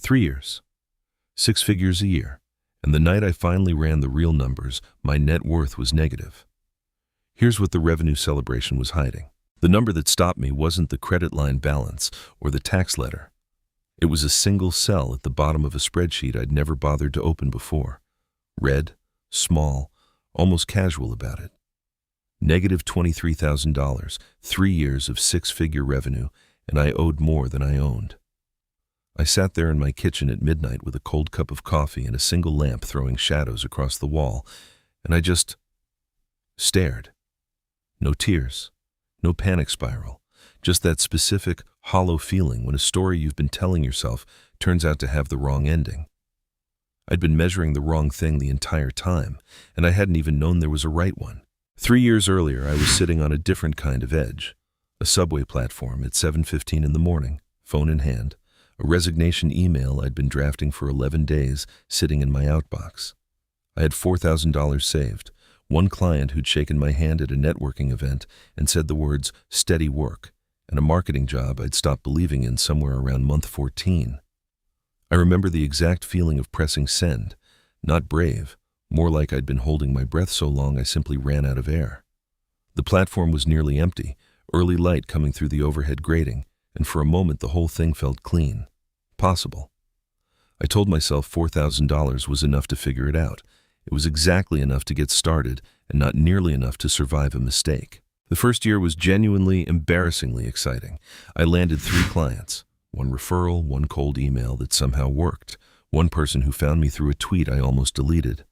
3 years. 6 figures a year. And the night I finally ran the real numbers, my net worth was negative. Here's what the revenue celebration was hiding. The number that stopped me wasn't the credit line balance or the tax letter. It was a single cell at the bottom of a spreadsheet I'd never bothered to open before. Red, small, almost casual about it. Negative $23,000, 3 years of 6-figure revenue, and I owed more than I owned. I sat there in my kitchen at midnight with a cold cup of coffee and a single lamp throwing shadows across the wall, and I just stared. No tears, no panic spiral, just that specific, hollow feeling when a story you've been telling yourself turns out to have the wrong ending. I'd been measuring the wrong thing the entire time, and I hadn't even known there was a right one. 3 years earlier, I was sitting on a different kind of edge. A subway platform at 7:15 in the morning, phone in hand, a resignation email I'd been drafting for 11 days sitting in my outbox. I had $4,000 saved, one client who'd shaken my hand at a networking event and said the words steady work, and a marketing job I'd stopped believing in somewhere around month 14. I remember the exact feeling of pressing send, not brave, more like I'd been holding my breath so long I simply ran out of air. The platform was nearly empty, early light coming through the overhead grating, and for a moment the whole thing felt clean. Possible. I told myself $4,000 was enough to figure it out. It was exactly enough to get started and not nearly enough to survive a mistake. The first year was genuinely, embarrassingly exciting. I landed 3 clients, one referral, one cold email that somehow worked, one person who found me through a tweet I almost deleted.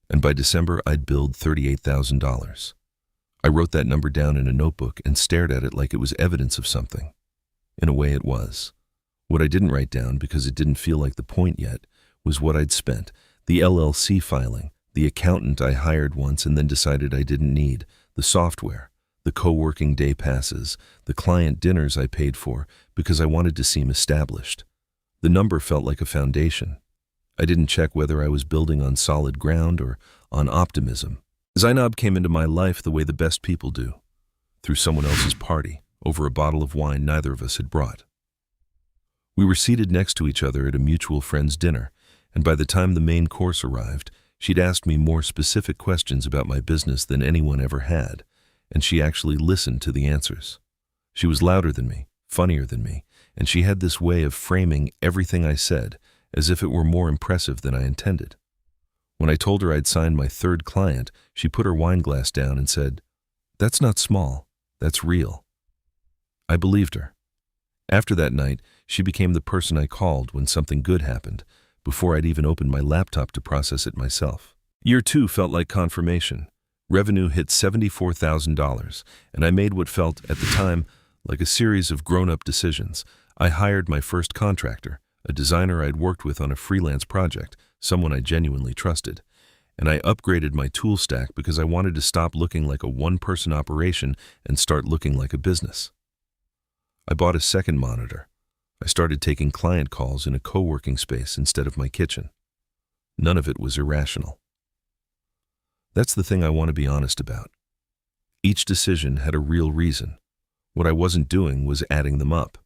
And by December, I'd billed $38,000. I wrote that number down in a notebook and stared at it like it was evidence of something. In a way, it was. What I didn't write down, because it didn't feel like the point yet, was what I'd spent. The LLC filing, the accountant I hired once and then decided I didn't need, the software, the co-working day passes, the client dinners I paid for because I wanted to seem established. The number felt like a foundation. I didn't check whether I was building on solid ground or on optimism. Zainab came into my life the way the best people do, through someone else's party, over a bottle of wine neither of us had brought. We were seated next to each other at a mutual friend's dinner, and by the time the main course arrived, she'd asked me more specific questions about my business than anyone ever had, and she actually listened to the answers. She was louder than me, funnier than me, and she had this way of framing everything I said as if it were more impressive than I intended. When I told her I'd signed my 3rd client, she put her wine glass down and said, "That's not small, that's real." I believed her. After that night, she became the person I called when something good happened, before I'd even opened my laptop to process it myself. Year 2 felt like confirmation. Revenue hit $74,000, and I made what felt, at the time, like a series of grown-up decisions. I hired my first contractor, a designer I'd worked with on a freelance project, someone I genuinely trusted. And I upgraded my tool stack because I wanted to stop looking like a one-person operation and start looking like a business. I bought a second monitor. I started taking client calls in a co-working space instead of my kitchen. None of it was irrational. That's the thing I want to be honest about. Each decision had a real reason. What I wasn't doing was adding them up.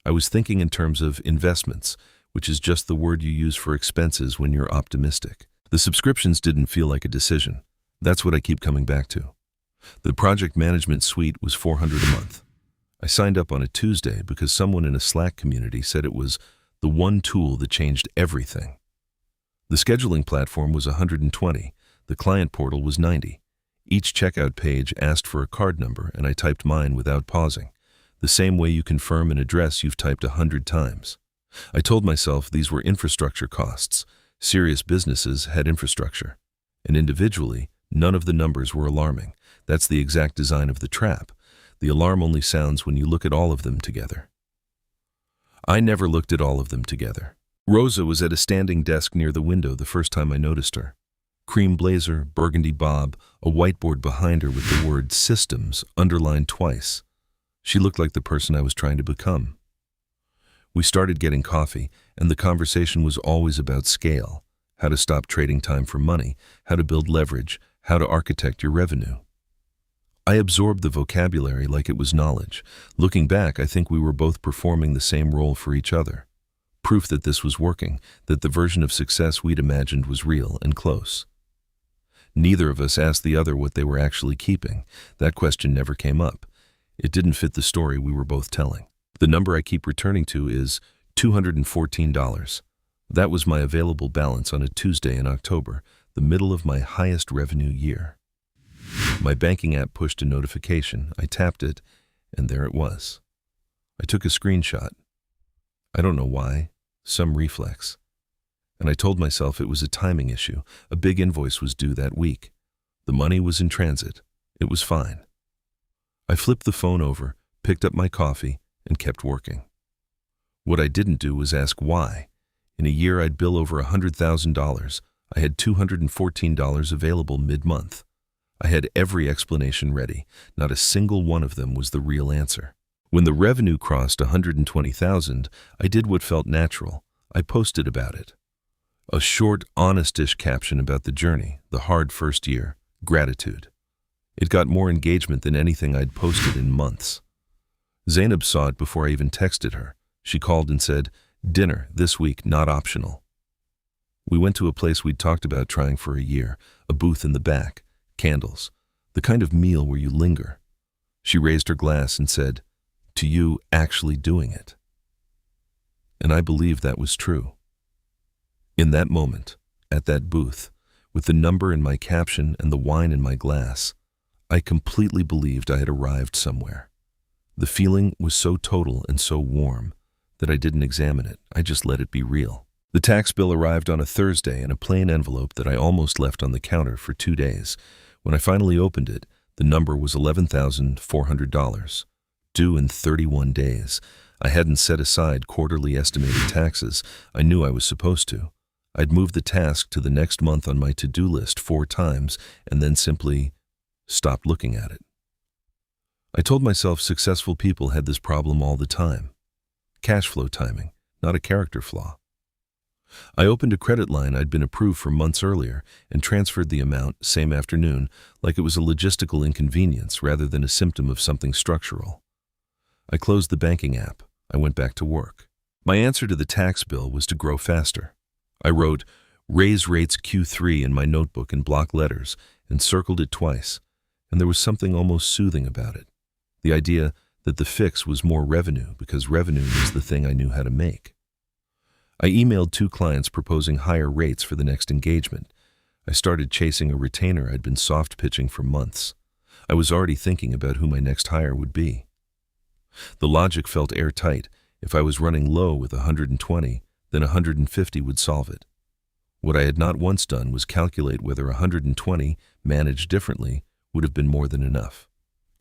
I was thinking in terms of investments, which is just the word you use for expenses when you're optimistic. The subscriptions didn't feel like a decision. That's what I keep coming back to. The project management suite was $400 a month. I signed up on a Tuesday because someone in a Slack community said it was the one tool that changed everything. The scheduling platform was $120. The client portal was $90. Each checkout page asked for a card number, and I typed mine without pausing, the same way you confirm an address you've typed 100 times. I told myself these were infrastructure costs. Serious businesses had infrastructure. And individually, none of the numbers were alarming. That's the exact design of the trap. The alarm only sounds when you look at all of them together. I never looked at all of them together. Rosa was at a standing desk near the window the first time I noticed her. Cream blazer, burgundy bob, a whiteboard behind her with the word systems underlined twice. She looked like the person I was trying to become. We started getting coffee, and the conversation was always about scale, how to stop trading time for money, how to build leverage, how to architect your revenue. I absorbed the vocabulary like it was knowledge. Looking back, I think we were both performing the same role for each other. Proof that this was working, that the version of success we'd imagined was real and close. Neither of us asked the other what they were actually keeping. That question never came up. It didn't fit the story we were both telling. The number I keep returning to is $214. That was my available balance on a Tuesday in October, the middle of my highest revenue year. My banking app pushed a notification. I tapped it, and there it was. I took a screenshot. I don't know why, some reflex. And I told myself it was a timing issue. A big invoice was due that week. The money was in transit. It was fine. I flipped the phone over, picked up my coffee, and kept working. What I didn't do was ask why. In a year I'd bill over $100,000. I had $214 available mid-month. I had every explanation ready. Not a single one of them was the real answer. When the revenue crossed $120,000, I did what felt natural. I posted about it. A short, honest-ish caption about the journey, the hard first year, gratitude. It got more engagement than anything I'd posted in months. Zainab saw it before I even texted her. She called and said, "Dinner this week, not optional." We went to a place we'd talked about trying for a year, a booth in the back, candles, the kind of meal where you linger. She raised her glass and said, "To you actually doing it." And I believed that was true. In that moment, at that booth, with the number in my caption and the wine in my glass, I completely believed I had arrived somewhere. The feeling was so total and so warm that I didn't examine it. I just let it be real. The tax bill arrived on a Thursday in a plain envelope that I almost left on the counter for 2 days. When I finally opened it, the number was $11,400, due in 31 days. I hadn't set aside quarterly estimated taxes. I knew I was supposed to. I'd moved the task to the next month on my to-do list 4 times and then simply stopped looking at it. I told myself successful people had this problem all the time. Cash flow timing, not a character flaw. I opened a credit line I'd been approved for months earlier and transferred the amount same afternoon like it was a logistical inconvenience rather than a symptom of something structural. I closed the banking app. I went back to work. My answer to the tax bill was to grow faster. I wrote, "Raise rates Q3" in my notebook in block letters and circled it twice, and there was something almost soothing about it. The idea that the fix was more revenue because revenue was the thing I knew how to make. I emailed 2 clients proposing higher rates for the next engagement. I started chasing a retainer I'd been soft pitching for months. I was already thinking about who my next hire would be. The logic felt airtight. If I was running low with 120, then 150 would solve it. What I had not once done was calculate whether 120, managed differently, would have been more than enough.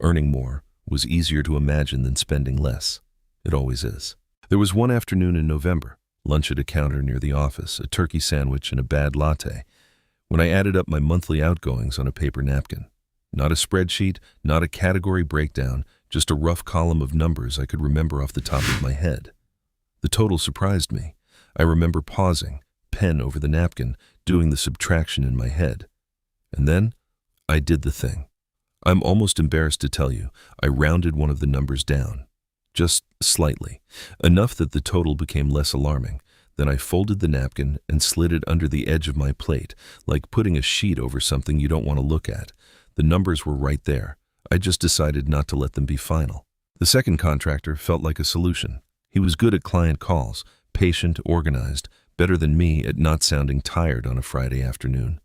Earning more was easier to imagine than spending less. It always is. There was one afternoon in November, lunch at a counter near the office, a turkey sandwich and a bad latte, when I added up my monthly outgoings on a paper napkin. Not a spreadsheet, not a category breakdown, just a rough column of numbers I could remember off the top of my head. The total surprised me. I remember pausing, pen over the napkin, doing the subtraction in my head. And then, I did the thing. I'm almost embarrassed to tell you, I rounded one of the numbers down. Just slightly, enough that the total became less alarming. Then I folded the napkin and slid it under the edge of my plate, like putting a sheet over something you don't want to look at. The numbers were right there. I just decided not to let them be final. The second contractor felt like a solution. He was good at client calls, patient, organized, better than me at not sounding tired on a Friday afternoon.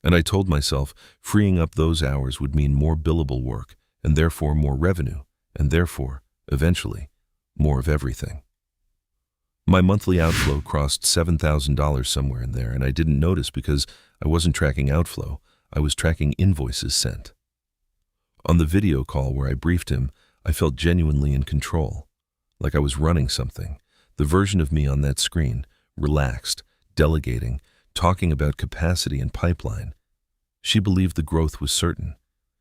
And I told myself freeing up those hours would mean more billable work, and therefore more revenue, and therefore, eventually, more of everything. My monthly outflow crossed $7,000 somewhere in there, and I didn't notice because I wasn't tracking outflow, I was tracking invoices sent. On the video call where I briefed him, I felt genuinely in control, like I was running something. The version of me on that screen, relaxed, delegating, talking about capacity and pipeline. She believed the growth was certain.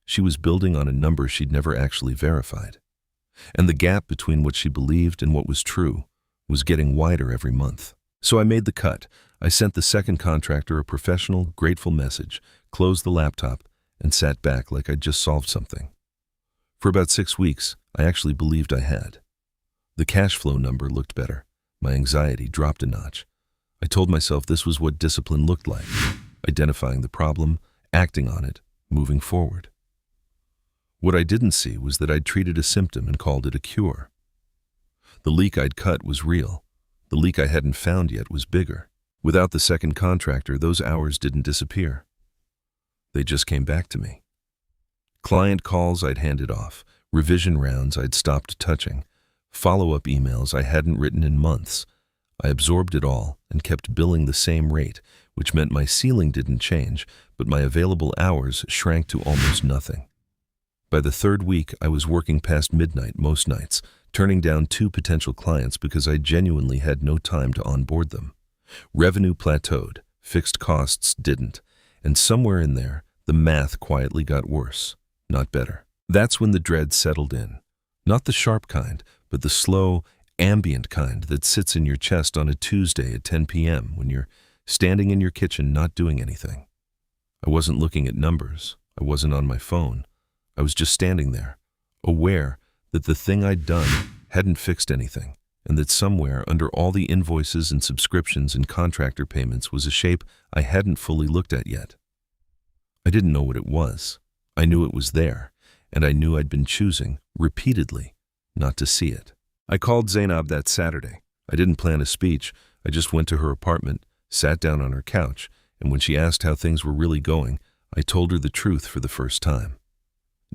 She was building on a number she'd never actually verified. And the gap between what she believed and what was true was getting wider every month. So I made the cut. I sent the second contractor a professional, grateful message, closed the laptop, and sat back like I'd just solved something. For about 6 weeks, I actually believed I had. The cash flow number looked better. My anxiety dropped a notch. I told myself this was what discipline looked like: identifying the problem, acting on it, moving forward. What I didn't see was that I'd treated a symptom and called it a cure. The leak I'd cut was real. The leak I hadn't found yet was bigger. Without the second contractor, those hours didn't disappear. They just came back to me. Client calls I'd handed off, revision rounds I'd stopped touching, follow-up emails I hadn't written in months. I absorbed it all and kept billing the same rate, which meant my ceiling didn't change, but my available hours shrank to almost nothing. By the third week, I was working past midnight most nights, turning down 2 potential clients because I genuinely had no time to onboard them. Revenue plateaued, fixed costs didn't, and somewhere in there, the math quietly got worse, not better. That's when the dread settled in. Not the sharp kind, but the slow, ambient kind that sits in your chest on a Tuesday at 10 p.m. when you're standing in your kitchen not doing anything. I wasn't looking at numbers. I wasn't on my phone. I was just standing there, aware that the thing I'd done hadn't fixed anything, and that somewhere under all the invoices and subscriptions and contractor payments was a shape I hadn't fully looked at yet. I didn't know what it was. I knew it was there, and I knew I'd been choosing, repeatedly, not to see it. I called Zainab that Saturday. I didn't plan a speech. I just went to her apartment, sat down on her couch, and when she asked how things were really going, I told her the truth for the first time.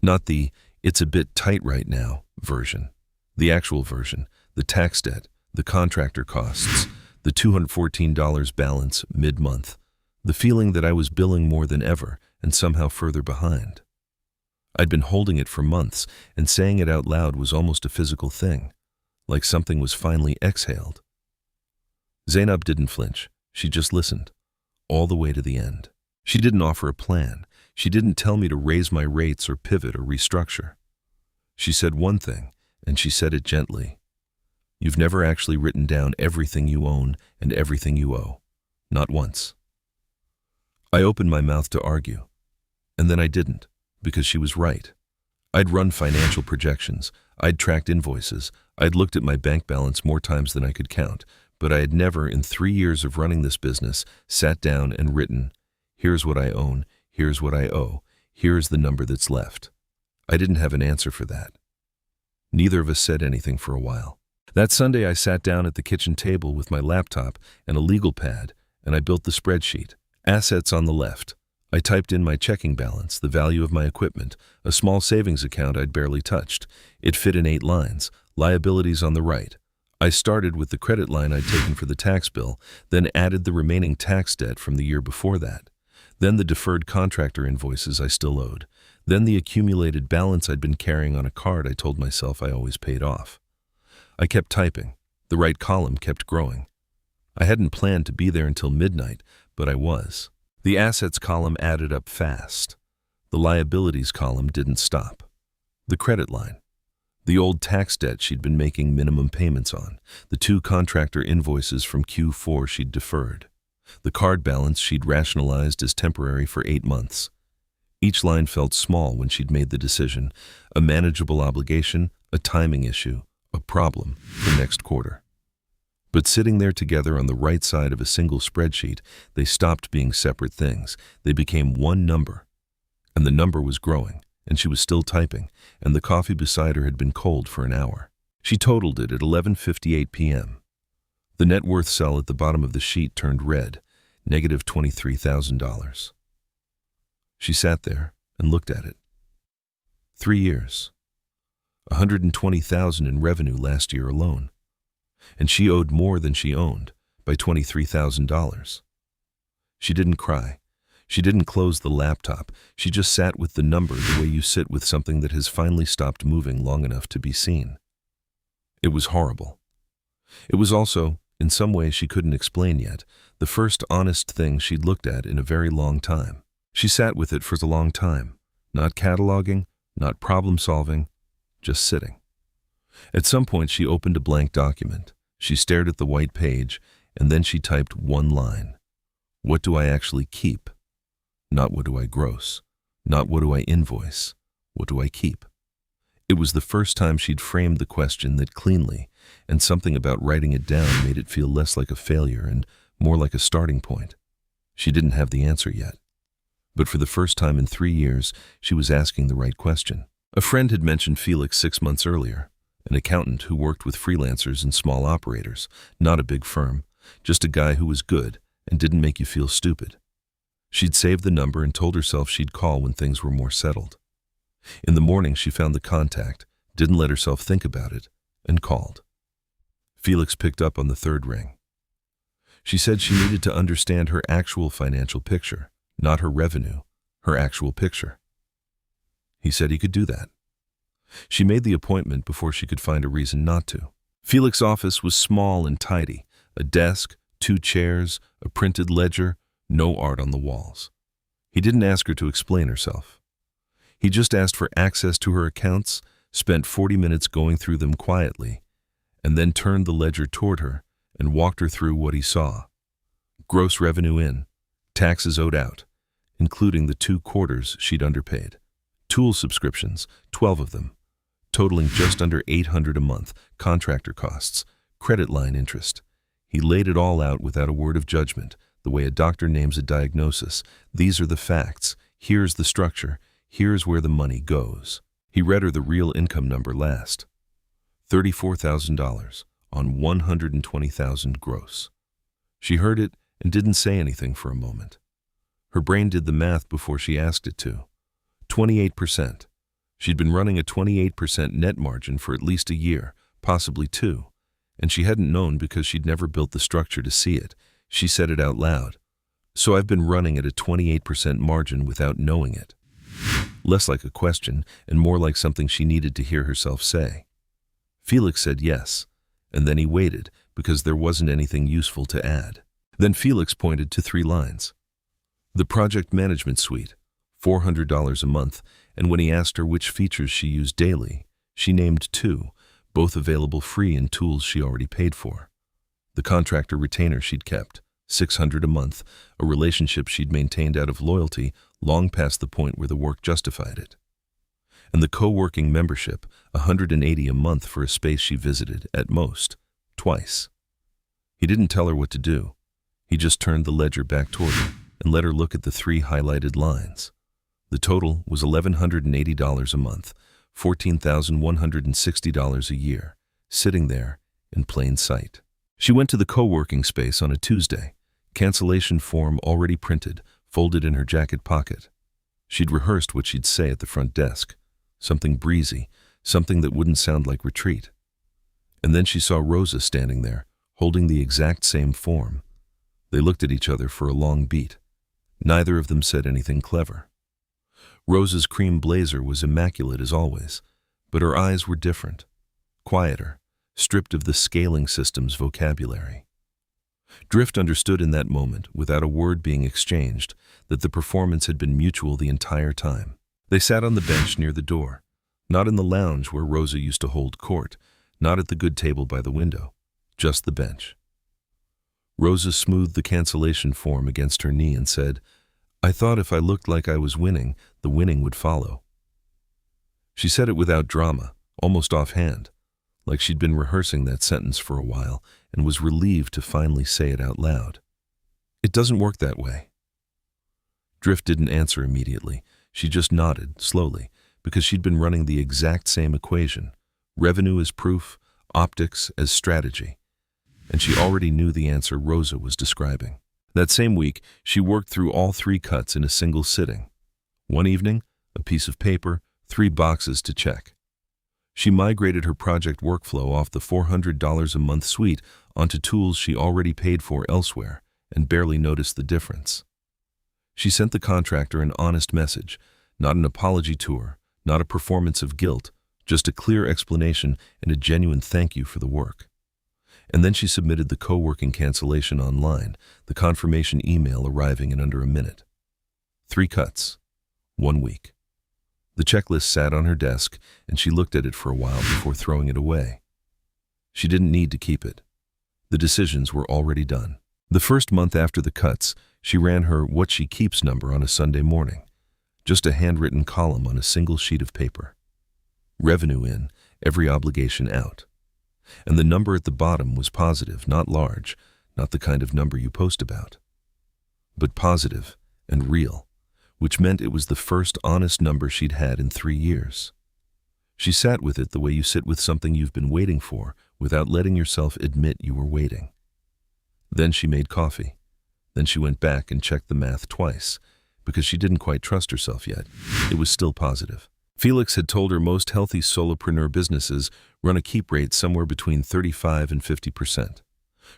Not the "it's a bit tight right now" version. The actual version, the tax debt, the contractor costs, the $214 balance mid-month, the feeling that I was billing more than ever and somehow further behind. I'd been holding it for months, and saying it out loud was almost a physical thing, like something was finally exhaled. Zainab didn't flinch. She just listened, all the way to the end. She didn't offer a plan. She didn't tell me to raise my rates or pivot or restructure. She said one thing, and she said it gently. You've never actually written down everything you own and everything you owe. Not once. I opened my mouth to argue, and then I didn't, because she was right. I'd run financial projections. I'd tracked invoices. I'd looked at my bank balance more times than I could count, but I had never, in 3 years of running this business, sat down and written, here's what I own, here's what I owe, here's the number that's left. I didn't have an answer for that. Neither of us said anything for a while. That Sunday, I sat down at the kitchen table with my laptop and a legal pad, and I built the spreadsheet. Assets on the left. I typed in my checking balance, the value of my equipment, a small savings account I'd barely touched. It fit in 8 lines. Liabilities on the right. I started with the credit line I'd taken for the tax bill, then added the remaining tax debt from the year before that. Then the deferred contractor invoices I still owed. Then the accumulated balance I'd been carrying on a card I told myself I always paid off. I kept typing. The right column kept growing. I hadn't planned to be there until midnight, but I was. The assets column added up fast. The liabilities column didn't stop. The credit line. The old tax debt she'd been making minimum payments on. The 2 contractor invoices from Q4 she'd deferred. The card balance she'd rationalized as temporary for 8 months. Each line felt small when she'd made the decision, a manageable obligation, a timing issue, a problem for next quarter. But sitting there together on the right side of a single spreadsheet, they stopped being separate things. They became one number. And the number was growing, and she was still typing, and the coffee beside her had been cold for an hour. She totaled it at 11:58 p.m. The net worth cell at the bottom of the sheet turned red, negative $23,000. She sat there and looked at it. 3 years. $120,000 in revenue last year alone. And she owed more than she owned, by $23,000. She didn't cry. She didn't close the laptop. She just sat with the number the way you sit with something that has finally stopped moving long enough to be seen. It was horrible. It was also, in some way she couldn't explain yet, the first honest thing she'd looked at in a very long time. She sat with it for a long time, not cataloging, not problem-solving, just sitting. At some point she opened a blank document. She stared at the white page, and then she typed one line. What do I actually keep? Not what do I gross. Not what do I invoice. What do I keep? It was the first time she'd framed the question that cleanly, and something about writing it down made it feel less like a failure and more like a starting point. She didn't have the answer yet, but for the first time in 3 years, she was asking the right question. A friend had mentioned Felix 6 months earlier, an accountant who worked with freelancers and small operators, not a big firm, just a guy who was good and didn't make you feel stupid. She'd saved the number and told herself she'd call when things were more settled. In the morning, she found the contact, didn't let herself think about it, and called. Felix picked up on the third ring. She said she needed to understand her actual financial picture, not her revenue, her actual picture. He said he could do that. She made the appointment before she could find a reason not to. Felix's office was small and tidy, a desk, 2 chairs, a printed ledger, no art on the walls. He didn't ask her to explain herself. He just asked for access to her accounts, spent 40 minutes going through them quietly, and then turned the ledger toward her and walked her through what he saw. Gross revenue in, taxes owed out, including the 2 quarters she'd underpaid. Tool subscriptions, 12 of them, totaling just under $800 a month, contractor costs, credit line interest. He laid it all out without a word of judgment, the way a doctor names a diagnosis. These are the facts. Here's the structure. Here's where the money goes. He read her the real income number last. $34,000 on $120,000 gross. She heard it and didn't say anything for a moment. Her brain did the math before she asked it to. 28%. She'd been running a 28% net margin for at least a year, possibly 2, and she hadn't known because she'd never built the structure to see it. She said it out loud. So I've been running at a 28% margin without knowing it. Less like a question and more like something she needed to hear herself say. Felix said yes, and then he waited because there wasn't anything useful to add. Then Felix pointed to 3 lines. The project management suite, $400 a month, and when he asked her which features she used daily, she named 2, both available free in tools she already paid for. The contractor retainer she'd kept, $600 a month, a relationship she'd maintained out of loyalty long past the point where the work justified it. And the co-working membership, $180 a month for a space she visited, at most, twice. He didn't tell her what to do. He just turned the ledger back toward her and let her look at the 3 highlighted lines. The total was $1,180 a month, $14,160 a year, sitting there in plain sight. She went to the co-working space on a Tuesday, cancellation form already printed, folded in her jacket pocket. She'd rehearsed what she'd say at the front desk, something breezy, something that wouldn't sound like retreat. And then she saw Rosa standing there, holding the exact same form. They looked at each other for a long beat. Neither of them said anything clever. Rosa's cream blazer was immaculate as always, but her eyes were different, quieter, stripped of the scaling system's vocabulary. Drift understood in that moment, without a word being exchanged, that the performance had been mutual the entire time. They sat on the bench near the door, not in the lounge where Rosa used to hold court, not at the good table by the window, just the bench. Rosa smoothed the cancellation form against her knee and said, "I thought if I looked like I was winning, the winning would follow." She said it without drama, almost offhand, like she'd been rehearsing that sentence for a while and was relieved to finally say it out loud. "It doesn't work that way." Drift didn't answer immediately. She just nodded, slowly, because she'd been running the exact same equation, revenue as proof, optics as strategy, and she already knew the answer Rosa was describing. That same week, she worked through all 3 cuts in a single sitting. One evening, a piece of paper, 3 boxes to check. She migrated her project workflow off the $400 a month suite onto tools she already paid for elsewhere and barely noticed the difference. She sent the contractor an honest message, not an apology tour, not a performance of guilt, just a clear explanation and a genuine thank you for the work. And then she submitted the co-working cancellation online, the confirmation email arriving in under a minute. 3 cuts, 1 week. The checklist sat on her desk, and she looked at it for a while before throwing it away. She didn't need to keep it. The decisions were already done. The first month after the cuts, she ran her what she keeps number on a Sunday morning, just a handwritten column on a single sheet of paper. Revenue in, every obligation out. And the number at the bottom was positive, not large, not the kind of number you post about, but positive and real, which meant it was the first honest number she'd had in 3 years. She sat with it the way you sit with something you've been waiting for without letting yourself admit you were waiting. Then she made coffee. Then she went back and checked the math twice, because she didn't quite trust herself yet. It was still positive. Felix had told her most healthy solopreneur businesses run a keep rate somewhere between 35 and 50%.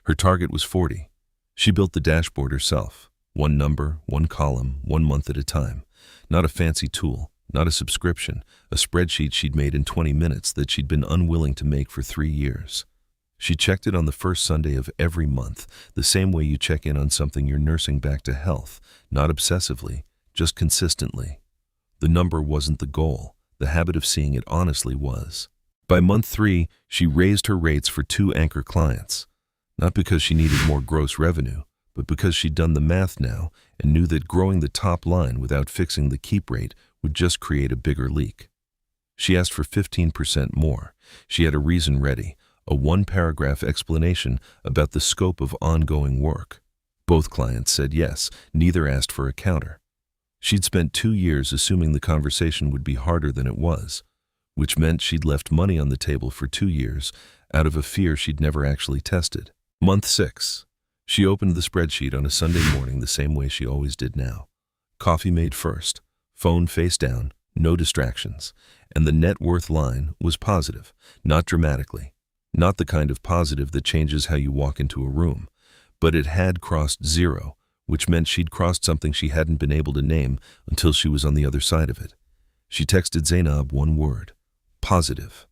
Her target was 40. She built the dashboard herself. One number, one column, 1 month at a time. Not a fancy tool, not a subscription, a spreadsheet she'd made in 20 minutes that she'd been unwilling to make for 3 years. She checked it on the first Sunday of every month, the same way you check in on something you're nursing back to health, not obsessively, just consistently. The number wasn't the goal. The habit of seeing it honestly was. By month 3, she raised her rates for 2 anchor clients, not because she needed more gross revenue, but because she'd done the math now and knew that growing the top line without fixing the keep rate would just create a bigger leak. She asked for 15% more. She had a reason ready, a 1-paragraph explanation about the scope of ongoing work. Both clients said yes, neither asked for a counter. She'd spent 2 years assuming the conversation would be harder than it was, which meant she'd left money on the table for 2 years out of a fear she'd never actually tested. Month 6. She opened the spreadsheet on a Sunday morning the same way she always did now. Coffee made first, phone face down, no distractions, and the net worth line was positive, not dramatically. Not the kind of positive that changes how you walk into a room, but it had crossed 0, which meant she'd crossed something she hadn't been able to name until she was on the other side of it. She texted Zainab 1 word: positive.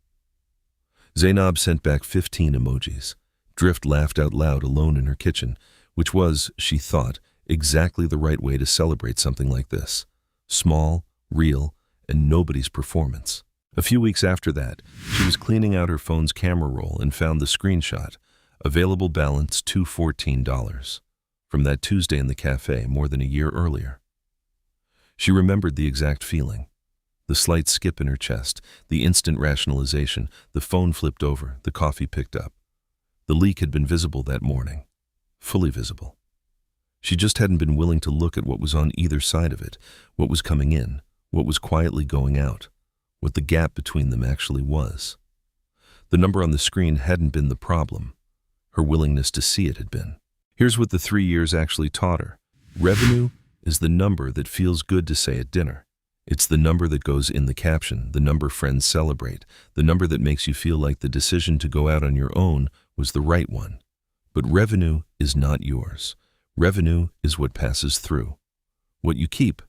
Zainab sent back 15 emojis. Drift laughed out loud alone in her kitchen, which was, she thought, exactly the right way to celebrate something like this. Small, real, and nobody's performance. A few weeks after that, she was cleaning out her phone's camera roll and found the screenshot. Available balance $214. From that Tuesday in the cafe more than a year earlier. She remembered the exact feeling. The slight skip in her chest, the instant rationalization, the phone flipped over, the coffee picked up. The leak had been visible that morning. Fully visible. She just hadn't been willing to look at what was on either side of it, what was coming in, what was quietly going out, what the gap between them actually was. The number on the screen hadn't been the problem. Her willingness to see it had been. Here's what the 3 years actually taught her. Revenue is the number that feels good to say at dinner. It's the number that goes in the caption, the number friends celebrate, the number that makes you feel like the decision to go out on your own was the right one. But revenue is not yours. Revenue is what passes through. What you keep.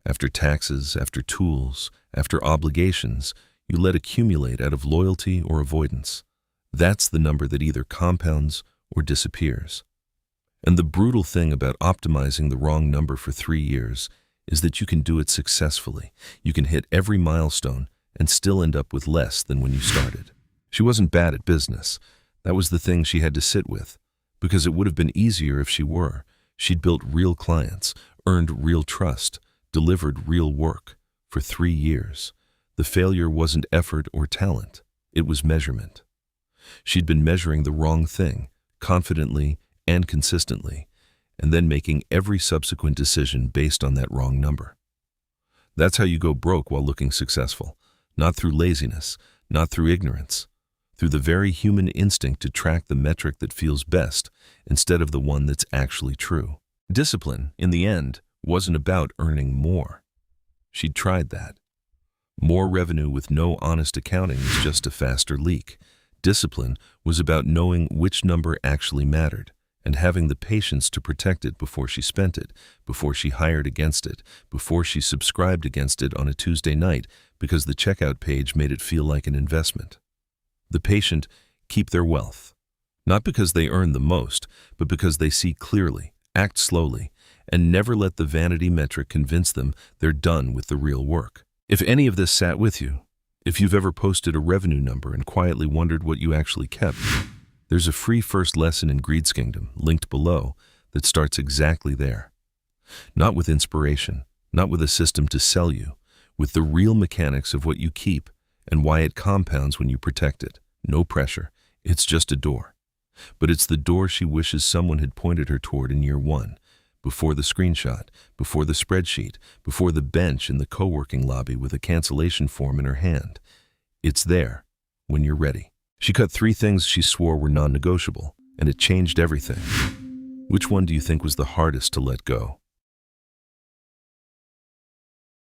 After taxes, after tools, after obligations, you let accumulate out of loyalty or avoidance. That's the number that either compounds or disappears. And the brutal thing about optimizing the wrong number for 3 years is that you can do it successfully. You can hit every milestone and still end up with less than when you started. She wasn't bad at business. That was the thing she had to sit with, because it would have been easier if she were. She'd built real clients, earned real trust, delivered real work for 3 years. The failure wasn't effort or talent. It was measurement. She'd been measuring the wrong thing, confidently and consistently, and then making every subsequent decision based on that wrong number. That's how you go broke while looking successful, not through laziness, not through ignorance, through the very human instinct to track the metric that feels best instead of the one that's actually true. Discipline, in the end, wasn't about earning more. She'd tried that. More revenue with no honest accounting is just a faster leak. Discipline was about knowing which number actually mattered and having the patience to protect it before she spent it, before she hired against it, before she subscribed against it on a Tuesday night because the checkout page made it feel like an investment. The patient keep their wealth, not because they earn the most, but because they see clearly, act slowly, and never let the vanity metric convince them they're done with the real work. If any of this sat with you, if you've ever posted a revenue number and quietly wondered what you actually kept, there's a free first lesson in Greed's Kingdom, linked below, that starts exactly there. Not with inspiration, not with a system to sell you, with the real mechanics of what you keep and why it compounds when you protect it. No pressure. It's just a door. But it's the door she wishes someone had pointed her toward in year one, before the screenshot, before the spreadsheet, before the bench in the co-working lobby with a cancellation form in her hand. It's there, when you're ready. She cut 3 things she swore were non-negotiable, and it changed everything. Which one do you think was the hardest to let go?